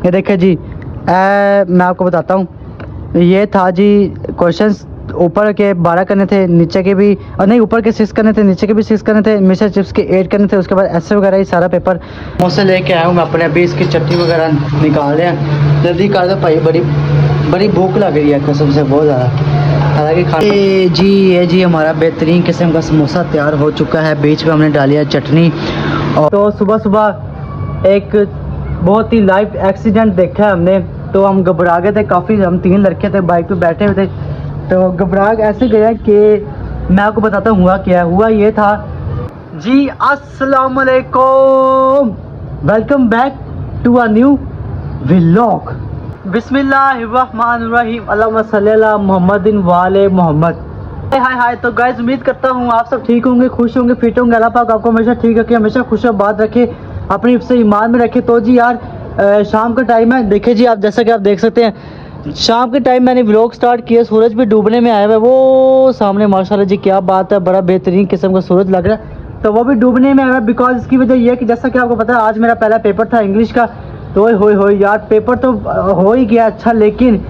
ये देखिए जी, मैं आपको बताता हूँ। ये था जी क्वेश्चंस, ऊपर के 12 करने थे, नीचे के भी, और नहीं, ऊपर के 6 करने थे, नीचे के भी 6 करने थे, मिक्सर चिप्स के 8 करने थे। उसके बाद ऐसे वगैरह ये सारा पेपर मुझसे लेके आया हूँ मैं अपने। अभी इसकी चटनी वगैरह निकाल रहे हैं, जल्दी कर दो भाई, बड़ी बड़ी भूख लग रही है कसम से, बहुत ज़्यादा। हालांकि जी, ये जी हमारा बेहतरीन किस्म का समोसा तैयार हो चुका है। बीच में हमने डाली है चटनी। और तो सुबह सुबह एक बहुत ही लाइव एक्सीडेंट देखा है हमने, तो हम घबरा गए थे काफ़ी। हम 3 लड़के थे, बाइक पे बैठे हुए थे, तो घबरा ऐसे गया कि मैं आपको बताता हूँ हुआ क्या। हुआ ये था जी, अस्सलाम वालेकुम, welcome back to a new vlog. बिस्मिल्लाहिर्रहमानिर्रहीम, अल्लाहुम्मा सल्ली अला मुहम्मदिन वाले मोहम्मद। हाय हाय। तो गाइस, उम्मीद करता हूँ आप सब ठीक होंगे, खुश होंगे, फिट होंगे। अल्लाह पाक आपको हमेशा ठीक रखे, हमेशा खुश आबाद रखे, अपनी हिफ्ज़ ईमान में रखे। तो जी यार, शाम का टाइम है, देखिए जी आप, जैसा कि आप देख सकते हैं शाम के टाइम मैंने व्लॉग स्टार्ट किया। सूरज भी डूबने में आया हुआ है, वो सामने माशाल्लाह जी, क्या बात है, बड़ा बेहतरीन किस्म का सूरज लग रहा है। तो वो भी डूबने में आया है, बिकॉज इसकी वजह यह है कि जैसा कि आपको पता है आज मेरा पहला पेपर था इंग्लिश का। तो हो यार, पेपर तो हो ही गया अच्छा, लेकिन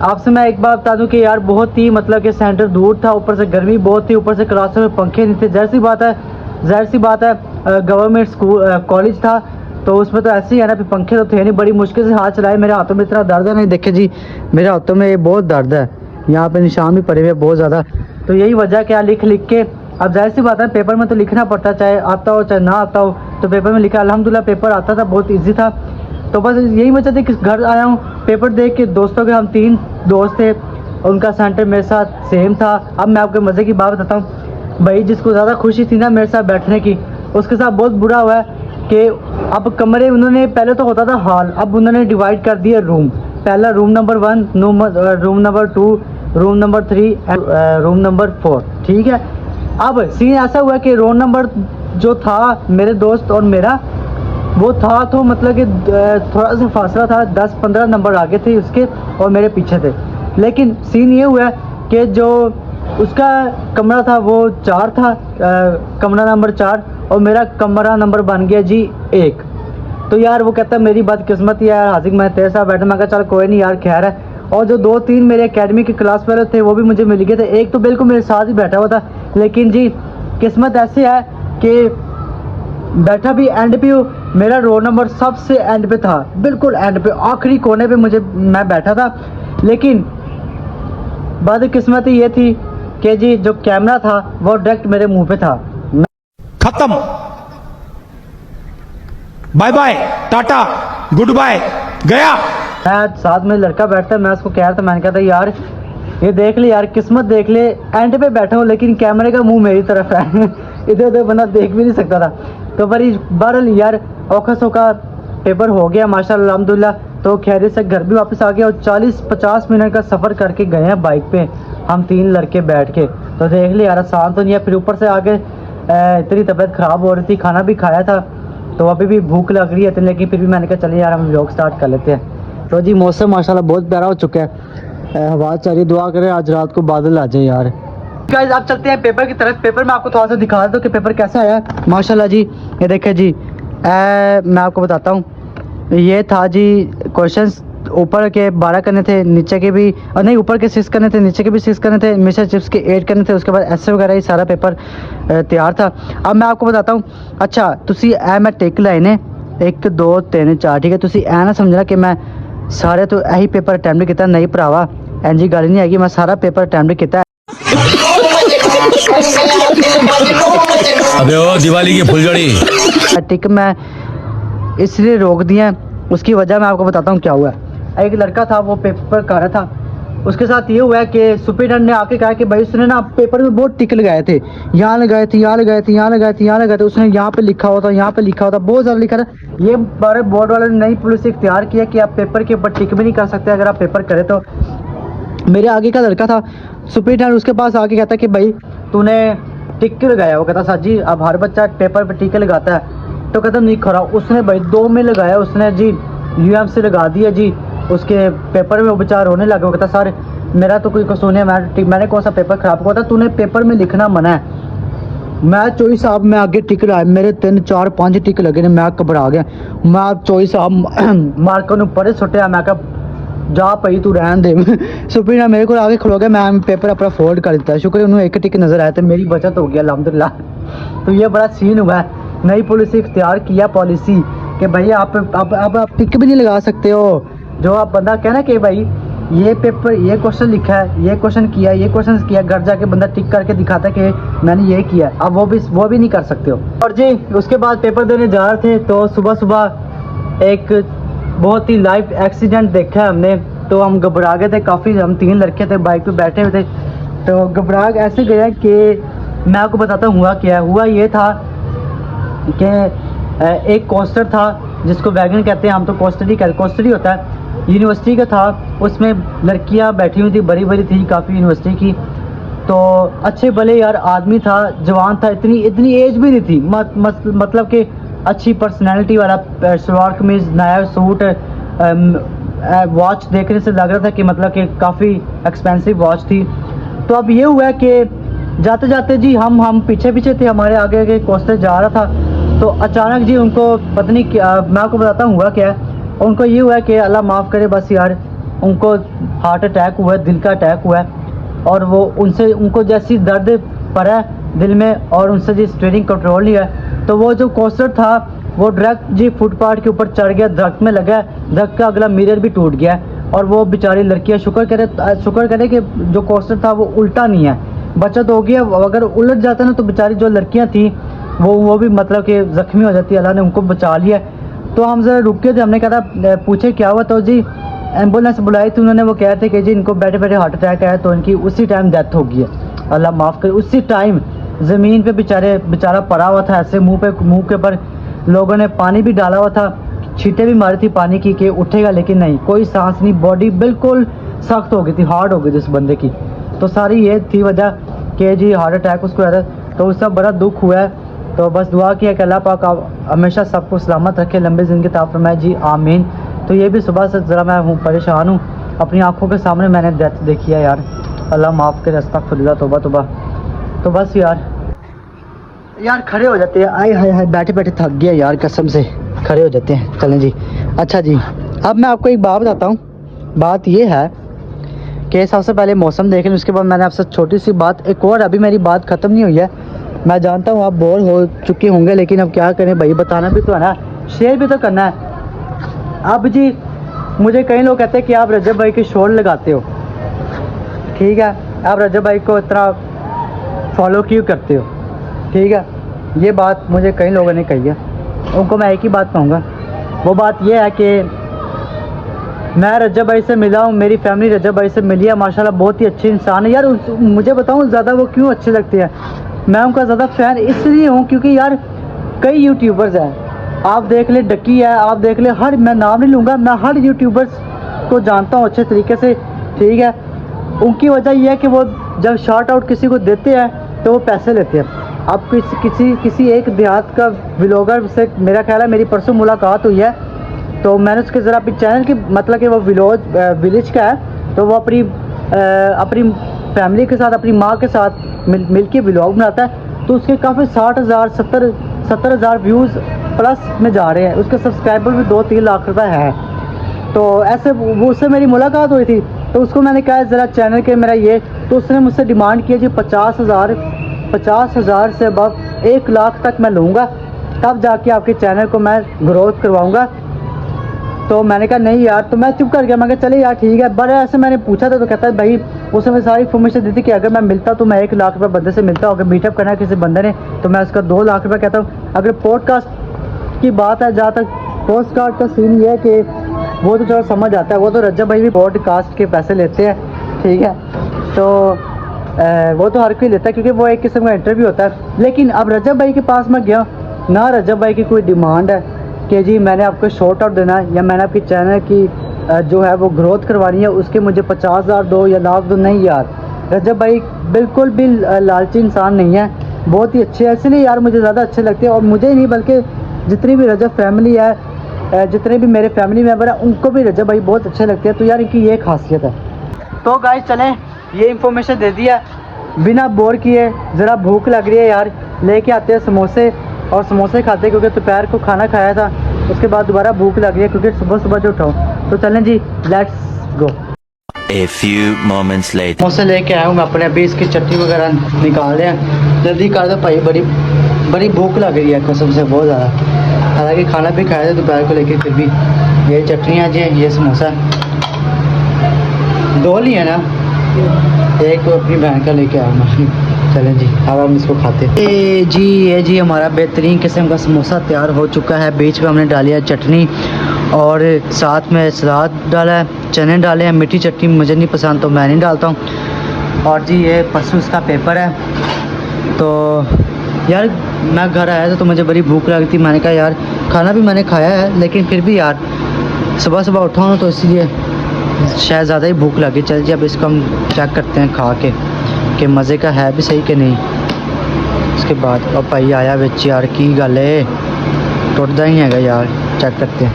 आपसे मैं एक बात बता दूं कि यार बहुत ही मतलब कि सेंटर दूर था, ऊपर से गर्मी बहुत थी, ऊपर से क्लासों में पंखे नहीं थे। जाहिर सी बात है गवर्नमेंट स्कूल कॉलेज था, तो उसमें तो ऐसे ही है ना, फिर पंखे तो थे नहीं, बड़ी मुश्किल से हाथ चलाए। मेरे हाथों में इतना दर्द है, नहीं देखे जी, मेरे हाथों में बहुत दर्द है, यहाँ पे निशान भी पड़े हुए बहुत ज़्यादा। तो यही वजह क्या, लिख के अब जाहिर सी बात है पेपर में तो लिखना पड़ता, चाहे आता हो चाहे ना आता हो, तो पेपर में लिखा। अल्हम्दुलिल्लाह पेपर आता था, बहुत ईजी था। तो बस यही वजह थी कि घर आया हूँ पेपर देख के। दोस्तों के हम 3 दोस्त थे, उनका सेंटर मेरे साथ सेम था। अब मैं आपको मज़े की बात बताता हूँ भाई, जिसको ज़्यादा खुशी थी ना मेरे साथ बैठने की, उसके साथ बहुत बुरा हुआ है कि अब कमरे उन्होंने, पहले तो होता था हॉल, अब उन्होंने डिवाइड कर दिया रूम। पहला room number 1, room number 2, room number 3, room number 4, ठीक है। अब सीन ऐसा हुआ कि रोल नंबर जो था मेरे दोस्त और मेरा, वो था तो मतलब कि थोड़ा सा फासला था, 10-15 नंबर आगे थे उसके और मेरे पीछे थे। लेकिन सीन ये हुआ कि जो उसका कमरा था वो 4 था, कमरा नंबर 4, और मेरा कमरा नंबर बन गया जी 1। तो यार वो कहता है मेरी बदकिस्मत यार हाजिक, मैं तेरे साथ बैठा। मैं कहा चल कोई नहीं यार, खैर है। और जो 2-3 मेरे एकेडमी के क्लास वाले थे वो भी मुझे मिल गए थे। एक तो बिल्कुल मेरे साथ ही बैठा हुआ था, लेकिन जी किस्मत ऐसी है कि बैठा भी एंड पे हूँ। मेरा रोल नंबर सबसे एंड पे था, बिल्कुल एंड पे, आखिरी कोने पे मैं बैठा था। लेकिन बदकिस्मती ये थी कि जी जो कैमरा था वो डायरेक्ट मेरे मुंह पे था। खत्म, bye bye, tata, good bye, गया। मैं साथ में लड़का बैठता, मैं उसको कह रहा था, मैंने कहा था यार ये देख ले यार, किस्मत देख ले, एंड पे बैठा हूँ लेकिन कैमरे का मुंह मेरी तरफ है इधर उधर बंदा देख भी नहीं सकता था। तो बहरहाल यार, औखा सौखा पेपर हो गया माशाल्लाह अल्हम्दुलिल्लाह। तो खैरियत से घर भी वापस आ गया, और 40-50 मिनट का सफ़र करके गए हैं बाइक पे हम 3 लड़के बैठ के। तो देख ले यार, आसान तो नहीं है। फिर ऊपर से आगे इतनी तबीयत ख़राब हो रही थी, खाना भी खाया था, तो अभी भी भूख लग रही है, लेकिन फिर भी मैंने कहा चलिए यार हम व्लॉग स्टार्ट कर लेते हैं। तो जी मौसम माशाल्लाह बहुत प्यारा हो चुका है, हवा चल रही, दुआ करें आज रात को बादल आ जाए यार। गाइस आप चलते हैं पेपर की तरफ। पेपर में आपको थोड़ा सा दिखा देता हूँ कि पेपर कैसा आया माशाल्लाह जी। ये देखें जी, मैं आपको बताता हूँ। ये था जी क्वेश्चंस, ऊपर के 12 करने थे, नीचे के भी, और नहीं, ऊपर के 6 करने थे, नीचे के भी 6 करने थे, मिक्सर चिप्स के 8 करने थे। उसके बाद ऐसे वगैरह ये सारा पेपर तैयार था। अब मैं आपको बताता हूँ। अच्छा तुसी मैं टिक लाए ने 1 2 3 4, ठीक है। तुसी ना समझना कि मैं सारे तो यही पेपर अटैम्प्ट किया, नहीं भरावा, इंज गल नहीं हैगी, मैं सारा पेपर अटैम्प्ट किया। अबे ओ दिवाली की फुलझड़ी टिक मैं इसलिए रोक दिया, उसकी वजह मैं आपको बताता हूँ क्या हुआ। एक लड़का था वो पेपर कर रहा था, उसके साथ ये हुआ है कि सुपरिटेंडेंट ने आके कहा कि भाई उसने ना पेपर में बहुत टिक लगाए थे, यहाँ लगाए थे, यहाँ लगाए थे, यहाँ लगाए थे, यहाँ लगाए थे। उसने यहाँ पे लिखा हुआ था, यहाँ पे लिखा हुआ था, बहुत ज़्यादा लिखा था। ये बड़े बोर्ड वाले ने नई पॉलिसी इख्तियार किया कि आप पेपर के ऊपर टिक भी नहीं कर सकते अगर आप पेपर करें तो। मेरे आगे का लड़का था, सुपरिटेंडेंट उसके पास आके कहता कि भाई तूने टिक क्यों लगाया। वो कहता सर जी अब हर बच्चा पेपर पर टिक लगाता है। तो कहता नहीं खरा, उसने भाई 2 में लगाया, उसने जी यूएम से लगा दिया जी उसके पेपर में। वो बेचारा रोने लगा। वो कहता सर मेरा तो कोई कसूर नहीं है, मैंने कौन सा पेपर ख़राब हुआ था, तूने पेपर में लिखना मना है। मैं चोई साहब मैं आगे टिक रहा है, मेरे 3 4 5 टिक लगे ने, मैं घबरा गया। मैं चोई साहब मार्को नु परे सुटिया, मैं कहा जा पई तू रहन दे। सुपी ने मेरे को आगे खड़ो गया, मैं पेपर अपना फोल्ड कर दिता। शुक्र उन्होंने एक टिक नजर आया तो मेरी बचत हो गया अल्हम्दुलिल्लाह। तो ये बड़ा सीन हुआ है। नई पॉलिसी इख्तियार किया पॉलिसी कि भाई आप टिक भी नहीं लगा सकते हो। जो आप बंदा कहना कि भाई ये पेपर ये क्वेश्चन लिखा है, ये क्वेश्चन किया, ये क्वेश्चन किया, घर जाके बंदा टिक करके दिखाता कि मैंने ये किया, अब वो भी नहीं कर सकते हो। और जी उसके बाद पेपर देने जा रहे थे तो सुबह सुबह एक बहुत ही लाइव एक्सीडेंट देखा है हमने। तो हम घबरा गए थे काफ़ी, हम 3 लड़के थे बाइक पे बैठे हुए थे। तो घबरा ऐसे गया कि मैं आपको बताता हूँ हुआ क्या। हुआ ये था कि एक कोस्टर था जिसको वैगन कहते हैं, हम तो कोस्टर ही होता है, यूनिवर्सिटी का था। उसमें लड़कियां बैठी हुई थी, बड़ी बड़ी थी काफ़ी यूनिवर्सिटी की। तो अच्छे भले यार आदमी था, जवान था, इतनी एज भी नहीं थी, मतलब कि अच्छी पर्सनैलिटी वाला, सलवार कमीज, नया सूट, वॉच देखने से लग रहा था कि मतलब कि काफ़ी एक्सपेंसिव वॉच थी। तो अब ये हुआ कि जाते जाते जी हम पीछे पीछे थे, हमारे आगे आगे कोस्टर जा रहा था। तो अचानक जी उनको पता नहीं क्या, मैं आपको बताता हूँ हुआ क्या है। उनको ये हुआ कि अल्लाह माफ़ करे बस यार, उनको हार्ट अटैक हुआ है, दिल का अटैक हुआ है। और वो उनको जैसी दर्द पड़ा है दिल में और उनसे जी स्टीयरिंग कंट्रोल नहीं है। तो वो जो कोस्टर था वो डायरेक्ट जी फुटपाथ के ऊपर चढ़ गया, दरख्त में लगा, दरख्त का अगला मिरर भी टूट गया। और वो बेचारी लड़कियाँ शुक्र करे कि जो कोस्टर था वो उल्टा नहीं है, बचत हो गया। अगर उलट जाता ना तो बेचारी जो लड़कियाँ थी वो भी मतलब कि ज़ख्मी हो जाती, अल्लाह ने उनको बचा लिया। तो हम ज़रा रुके थे, हमने कहा था पूछे क्या हुआ, तो जी एम्बुलेंस बुलाई थी उन्होंने। वो कह रहे थे कि जी इनको बैठे बैठे हार्ट अटैक आया, तो इनकी उसी टाइम डेथ हो गई है, अल्लाह माफ़ करे। उसी टाइम ज़मीन पे बेचारा पड़ा हुआ था ऐसे, मुंह के ऊपर लोगों ने पानी भी डाला हुआ था, छींटे भी मारी थी पानी की कि उठेगा, लेकिन नहीं, कोई सांस नहीं, बॉडी बिल्कुल सख्त हो गई थी, हार्ड हो गई थी उस बंदे की। तो सारी ये थी वजह कि जी हार्ट अटैक उसको आया था। तो उसका बड़ा दुख हुआ है। तो बस दुआ किया कि अल्लाह पाक हमेशा सबको सलामत रखे, लंबी ज़िंदगी अता फरमाए जी, आमीन। तो ये भी सुबह से ज़रा मैं परेशान हूँ, अपनी आंखों के सामने मैंने डेथ देखी है यार, अल्लाह माफ़ करे, अस्तगफिरुल्लाह, तौबा। तो बस यार खड़े हो जाते हैं, आए हाय हाय, बैठे बैठे थक गया यार, कसम से खड़े हो जाते हैं। चलें जी, अच्छा जी, अब मैं आपको एक बात बताता हूँ। बात ये है कि सबसे पहले मौसम देख लें, उसके बाद मैंने आपसे छोटी सी बात एक और, अभी मेरी बात ख़त्म नहीं हुई है। मैं जानता हूँ आप बोर हो चुके होंगे, लेकिन अब क्या करें भाई, बताना भी तो है ना, शेयर भी तो करना है। अब जी मुझे कई लोग कहते हैं कि आप रजब भाई की शोर लगाते हो, ठीक है, आप रजब भाई को इतना फॉलो क्यों करते हो, ठीक है। ये बात मुझे कई लोगों ने कही है, उनको मैं एक ही बात कहूँगा। वो बात ये है कि मैं रजब भाई से मिला हूँ, मेरी फैमिली रजब भाई से मिली है, माशाल्लाह बहुत ही अच्छे इंसान है यार। मुझे बताऊँ ज़्यादा वो क्यों अच्छे लगते हैं, मैं उनका ज़्यादा फ़ैन इसलिए हूँ क्योंकि यार कई यूट्यूबर्स हैं, आप देख ले डक्की है, आप देख ले, हर, मैं नाम नहीं लूँगा, मैं हर यूट्यूबर्स को जानता हूँ अच्छे तरीके से, ठीक है। उनकी वजह यह है कि वो जब शार्ट आउट किसी को देते हैं तो वो पैसे लेते हैं। अब किसी एक देहात का व्लॉगर से मेरा ख्याल है मेरी परसों मुलाकात हुई है, तो मैंने उसके ज़रा अपने चैनल की, मतलब कि वो विलेज का है, तो वो अपनी फैमिली के साथ, अपनी माँ के साथ मिल के व्लॉग बनाता है। तो उसके काफ़ी 60,000 70,000 व्यूज़ प्लस में जा रहे हैं, उसके सब्सक्राइबर भी 2-3 लाख रुपए है। तो ऐसे वो उससे मेरी मुलाकात हुई थी, तो उसको मैंने कहा ज़रा चैनल के मेरा ये, तो उसने मुझसे डिमांड किया जी 50,000 से अब 1 लाख तक मैं लूँगा, तब जाके आपके चैनल को मैं ग्रोथ करवाऊँगा। तो मैंने कहा नहीं यार, तो मैं चुप कर गया, मैं कहा चले यार ठीक है। बड़े ऐसे मैंने पूछा था तो कहता है भाई, उसने मैं सारी इन्फॉर्मेशन दी थी कि अगर मैं मिलता तो मैं 1 लाख रुपये बंदे से मिलता हूँ, अगर मीटअप करना है किसी बंदे ने तो मैं उसका 2 लाख रुपये कहता हूँ। अगर पॉडकास्ट की बात है, जहाँ तक पॉडकास्ट का सीन ये है कि वो तो चलो समझ आता है, वो तो रजब भाई भी पॉडकास्ट के पैसे लेते हैं, ठीक है। तो वो तो हर कोई लेता है क्योंकि वो एक किस्म का इंटरव्यू होता है। लेकिन अब रजब भाई के पास मैं गया ना, रजब भाई की कोई डिमांड है कि जी मैंने आपको शॉर्ट आउट देना है या मैंने आपकी चैनल की जो है वो ग्रोथ करवानी है, उसके मुझे 50,000 दो या लाख दो, नहीं यार। रजब भाई बिल्कुल भी लालची इंसान नहीं है, बहुत ही अच्छे हैं, इसलिए यार मुझे ज़्यादा अच्छे लगते हैं। और मुझे ही नहीं बल्कि जितनी भी रजब फैमिली है, जितने भी मेरे फैमिली मेम्बर हैं, उनको भी रजब भाई बहुत अच्छे लगते हैं। तो यार इनकी ये खासियत है। तो गाइस चलें, ये इन्फॉर्मेशन दे दिया बिना बोर किए, ज़रा भूख लग रही है यार, लेके आते हैं समोसे और समोसे खाते हैं क्योंकि दोपहर को खाना खाया था, उसके बाद दोबारा भूख लग रही है क्योंकि सुबह सुबह जो उठाऊँ। तो चलें जी, let's go. A few moments later. समोसे लेके आया हूँ मैं अपने, अभी इसकी चटनी वगैरह निकाल रहे हैं। जल्दी कर दो भाई, बड़ी भूख लग रही है कसम से बहुत ज़्यादा। हालांकि खाना भी खाया था दोपहर को, लेकिन फिर भी ये चटनियाँ जी, ये समोसा 2 लिए ना, एक तो अपनी बहन का लेके आया मैं। चलें जी, अब हम इसको खाते हैं। ये जी हमारा बेहतरीन किस्म का समोसा तैयार हो चुका है। बीच में हमने डाली है चटनी और साथ में सलाद डाला है, चने डाले हैं। मीठी चटनी मुझे नहीं पसंद तो मैं नहीं डालता हूँ। और जी ये परसों इसका पेपर है। तो यार मैं घर आया था तो मुझे बड़ी भूख लगी थी। मैंने कहा यार खाना भी मैंने खाया है, लेकिन फिर भी यार सुबह सुबह उठा हूँ तो इसलिए शायद ज़्यादा ही भूख लगी। चल जी अब इसको हम चेक करते हैं खा के कि मज़े का है भी सही कि नहीं। उसके बाद और भाई आया बिच यार, की गल है, टुटदा ही हैगा यार। चेक करते हैं।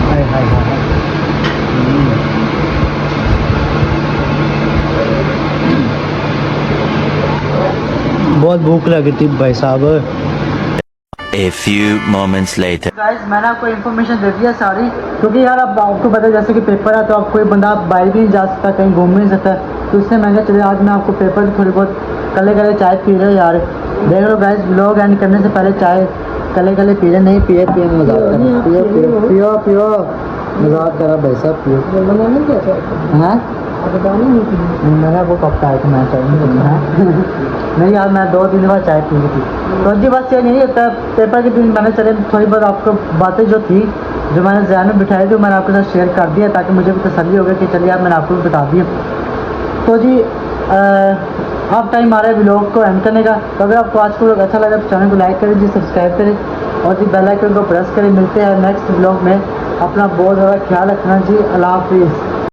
हाय हाय हाय, बहुत भूख लगी थी भाई साहब। A few moments later. Guys मैंने आपको इन्फॉर्मेशन दे दिया सारी, क्योंकि यार अब आपको पता है जैसे कि पेपर है तो अब कोई बंदा बाहर भी नहीं जा सकता, कहीं घूम भी नहीं सकता। तो इससे मैंने चले आज मैं आपको पेपर की थोड़ी बहुत कले चाय पी रहे यार। देख लो गाइस, व्लॉग एंड करने से पहले चाय कले पी रहे, नहीं पिए मजाक करा, पियो मजाक करा भाई साहब, पियो। हाँ मैंने वो कब चाय मैं चाय नहीं पीना है। नहीं यार मैं 2 दिन बाद चाय पी थी। तो जी बस ये नहीं होता पेपर के दिन मैंने चले थोड़ी बहुत आपको बातें जो थी, जो मैंने ज़हन में बिठाई थी, मैंने आपके साथ शेयर कर दिया ताकि मुझे भी तसल्ली हो गई कि चलिए यार मैंने आपको भी बता दिया। तो जी अब टाइम आ रहा है व्लॉग को एंड करने का। तो अगर आपको आज को व्लॉग अच्छा लगा तो चैनल को लाइक करें जी, सब्सक्राइब करें और जी बेल आइकन को प्रेस करें। मिलते हैं नेक्स्ट व्लॉग में। अपना बहुत ज़्यादा ख्याल रखना जी। अल्लाह हाफिज़।